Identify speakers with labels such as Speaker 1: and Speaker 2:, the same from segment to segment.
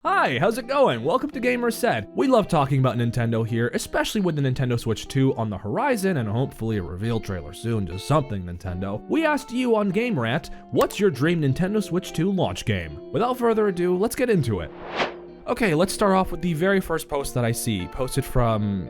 Speaker 1: Hi, how's it going? Welcome to Gamer Said. We love talking about Nintendo here, especially with the Nintendo Switch 2 on the horizon and hopefully a reveal trailer soon to something Nintendo. We asked you on Game Rant, what's your dream Nintendo Switch 2 launch game? Without further ado, let's get into it. Okay, let's start off with the very first post that I see, posted from...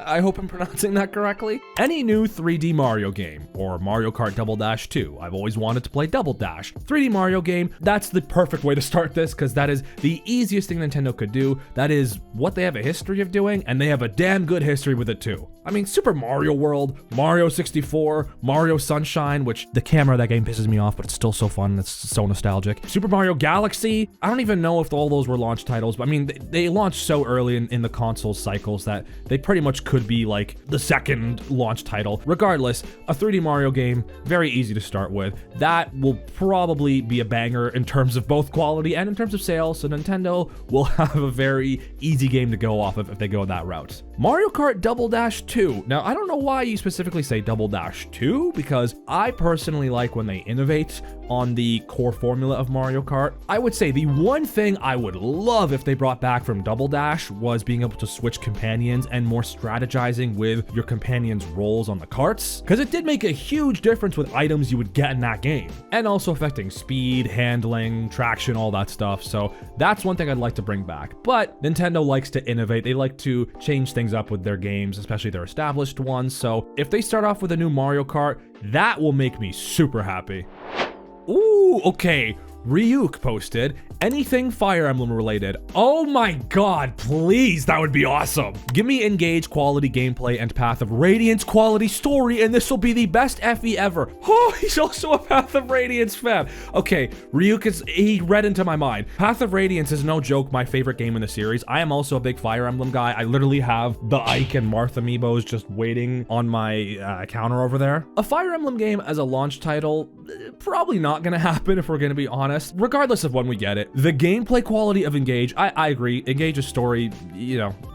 Speaker 1: I hope I'm pronouncing that correctly. Any new 3D Mario game, or Mario Kart Double Dash 2. I've always wanted to play Double Dash. 3D Mario game, that's the perfect way to start this, because that is the easiest thing Nintendo could do. That is what they have a history of doing, and they have a damn good history with it too. I mean, Super Mario World, Mario 64, Mario Sunshine, which the camera of that game pisses me off, but it's still so fun, it's so nostalgic. Super Mario Galaxy, I don't even know if all those were launch titles, but I mean, they launched so early in the console cycles that they pretty much could be like the second launch title. Regardless, a 3D Mario game, very easy to start with. That will probably be a banger in terms of both quality and in terms of sales, so Nintendo will have a very easy game to go off of if they go that route. Mario Kart Double Dash 2. Now, I don't know why you specifically say Double Dash 2, because I personally like when they innovate on the core formula of Mario Kart. I would say the one thing I would love if they brought back from Double Dash was being able to switch companions and more strategizing with your companions' roles on the carts, because it did make a huge difference with items you would get in that game, and also affecting speed, handling, traction, all that stuff. So that's one thing I'd like to bring back. But Nintendo likes to innovate. They like to change things up with their games, especially their established ones. So if they start off with a new Mario Kart, that will make me super happy. Ooh, okay. Ryuk posted, anything Fire Emblem related. Oh my god, please, that would be awesome. Give me Engage quality gameplay and Path of Radiance quality story, and this will be the best FE ever. Oh, he's also a Path of Radiance fan. Okay, Ryuk he read into my mind. Path of Radiance is no joke my favorite game in the series. I am also a big Fire Emblem guy. I literally have the Ike and Marth amiibos just waiting on my counter over there. A Fire Emblem game as a launch title, probably not gonna happen if we're gonna be honest. Regardless of when we get it, the gameplay quality of Engage, I agree. Engage's story,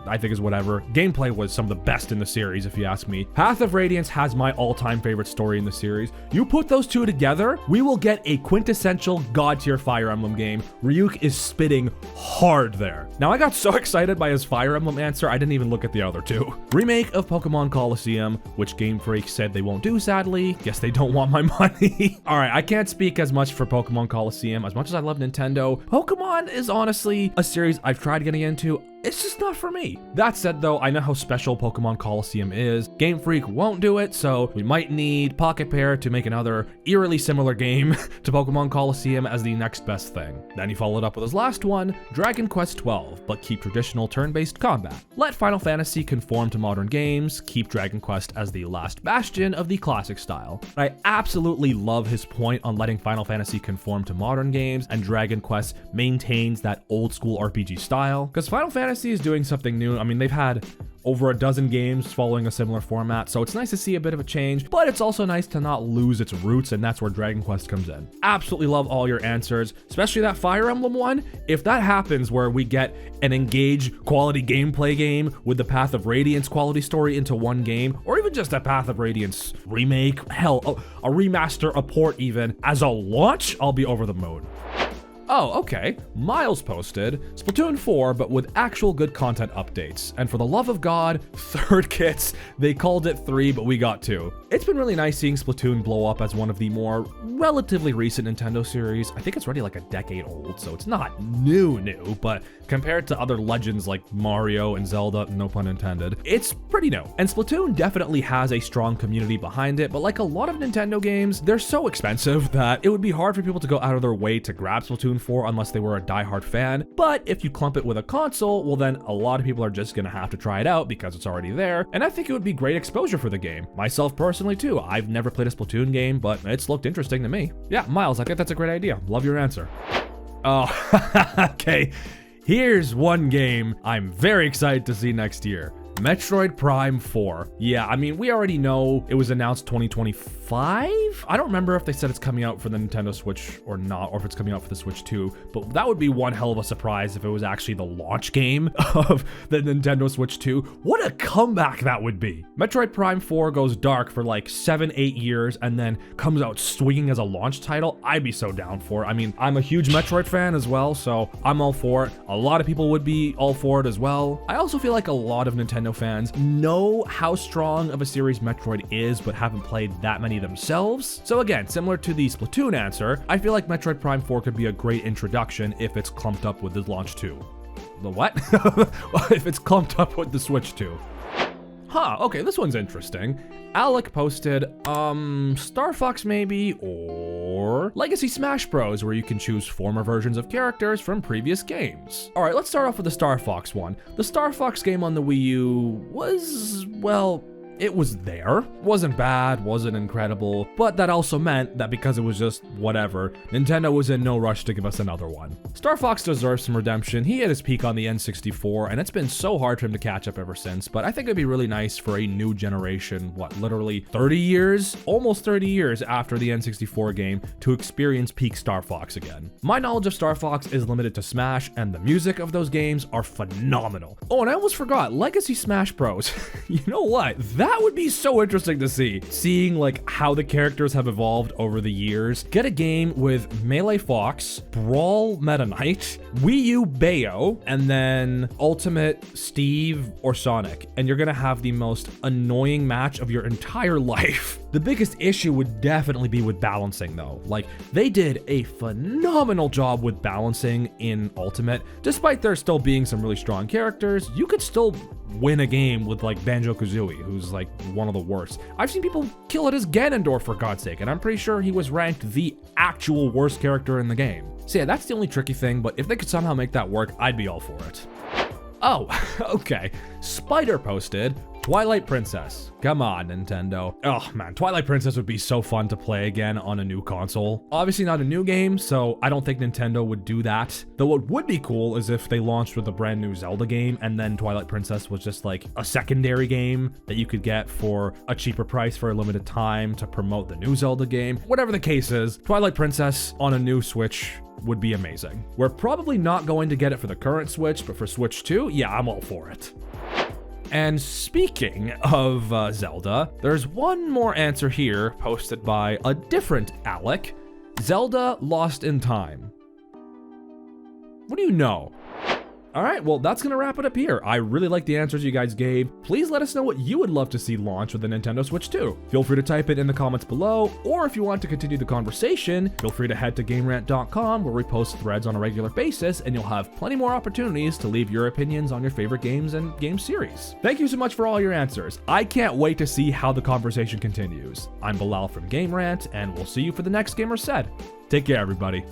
Speaker 1: I think is whatever. Gameplay was some of the best in the series, if you ask me. Path of Radiance has my all-time favorite story in the series. You put those two together, we will get a quintessential god-tier Fire Emblem game. Ryuk is spitting hard there. Now, I got so excited by his Fire Emblem answer, I didn't even look at the other two. Remake of Pokemon Colosseum, which Game Freak said they won't do, sadly. Guess they don't want my money. All right, I can't speak as much for Pokemon Colosseum. As much as I love Nintendo, Pokemon is honestly a series I've tried getting into. It's just not for me. That said though, I know how special Pokemon Colosseum is. Game Freak won't do it, so we might need Pocket Pair to make another eerily similar game to Pokemon Colosseum as the next best thing. Then he followed up with his last one, Dragon Quest XII, but keep traditional turn-based combat. Let Final Fantasy conform to modern games, keep Dragon Quest as the last bastion of the classic style. I absolutely love his point on letting Final Fantasy conform to modern games, and Dragon Quest maintains that old school RPG style, because Final Fantasy is doing something new. I mean, they've had over a dozen games following a similar format, so it's nice to see a bit of a change, but it's also nice to not lose its roots, and that's where Dragon Quest comes in. Absolutely love all your answers, especially that Fire Emblem one. If that happens where we get an Engage quality gameplay game with the Path of Radiance quality story into one game, or even just a Path of Radiance remake, hell, a remaster, a port even, as a launch, I'll be over the moon. Oh, okay. Miles posted Splatoon 4, but with actual good content updates. And for the love of God, third kits. They called it 3, but we got 2. It's been really nice seeing Splatoon blow up as one of the more relatively recent Nintendo series. I think it's already like a decade old, so it's not new, but compared to other legends like Mario and Zelda, no pun intended, it's pretty new. And Splatoon definitely has a strong community behind it, but like a lot of Nintendo games, they're so expensive that it would be hard for people to go out of their way to grab Splatoon 4 unless they were a diehard fan. But if you clump it with a console, well then a lot of people are just gonna have to try it out because it's already there, and I think it would be great exposure for the game. Myself personally too, I've never played a Splatoon game, but it's looked interesting to me. Yeah, Miles, I think that's a great idea. Love your answer. Oh, okay. Here's one game I'm very excited to see next year. Metroid Prime 4. Yeah, I mean, we already know it was announced 2025? I don't remember if they said it's coming out for the Nintendo Switch or not, or if it's coming out for the Switch 2, but that would be one hell of a surprise if it was actually the launch game of the Nintendo Switch 2. What a comeback that would be. Metroid Prime 4 goes dark for like 7-8 years and then comes out swinging as a launch title. I'd be so down for it. I mean, I'm a huge Metroid fan as well, so I'm all for it. A lot of people would be all for it as well. I also feel like a lot of Nintendo fans know how strong of a series Metroid is, but haven't played that many themselves. So again, similar to the Splatoon answer, I feel like Metroid Prime 4 could be a great introduction if it's clumped up with the launch 2. The what? If it's clumped up with the Switch 2. Huh, okay, this one's interesting. Alec posted, Star Fox maybe, or Legacy Smash Bros, where you can choose former versions of characters from previous games. All right, let's start off with the Star Fox one. The Star Fox game on the Wii U was, well, it was there. Wasn't bad, wasn't incredible, but that also meant that because it was just whatever, Nintendo was in no rush to give us another one. Star Fox deserves some redemption. He hit his peak on the N64, and it's been so hard for him to catch up ever since, but I think it'd be really nice for a new generation, literally 30 years? Almost 30 years after the N64 game, to experience peak Star Fox again. My knowledge of Star Fox is limited to Smash, and the music of those games are phenomenal. Oh, and I almost forgot, Legacy Smash Bros. You know what? That would be so interesting to see. Seeing like how the characters have evolved over the years. Get a game with Melee Fox, Brawl Meta Knight, Wii U Bayo, and then Ultimate Steve or Sonic. And you're gonna have the most annoying match of your entire life. The biggest issue would definitely be with balancing though. Like, they did a phenomenal job with balancing in Ultimate. Despite there still being some really strong characters, you could still win a game with like Banjo-Kazooie, who's like one of the worst. I've seen people kill it as Ganondorf for God's sake, and I'm pretty sure he was ranked the actual worst character in the game. So yeah, that's the only tricky thing, but if they could somehow make that work, I'd be all for it. Oh, okay. Spider posted, Twilight Princess. Come on, Nintendo. Oh man, Twilight Princess would be so fun to play again on a new console. Obviously not a new game, so I don't think Nintendo would do that. Though what would be cool is if they launched with a brand new Zelda game and then Twilight Princess was just like a secondary game that you could get for a cheaper price for a limited time to promote the new Zelda game. Whatever the case is, Twilight Princess on a new Switch would be amazing. We're probably not going to get it for the current Switch, but for Switch 2, yeah, I'm all for it. And speaking of Zelda, there's one more answer here posted by a different Alec. Zelda Lost in Time. What do you know? All right, well, that's gonna wrap it up here. I really like the answers you guys gave. Please let us know what you would love to see launch with the Nintendo Switch 2. Feel free to type it in the comments below, or if you want to continue the conversation, feel free to head to GameRant.com, where we post threads on a regular basis, and you'll have plenty more opportunities to leave your opinions on your favorite games and game series. Thank you so much for all your answers. I can't wait to see how the conversation continues. I'm Bilal from GameRant, and we'll see you for the next Gamer Said. Take care, everybody.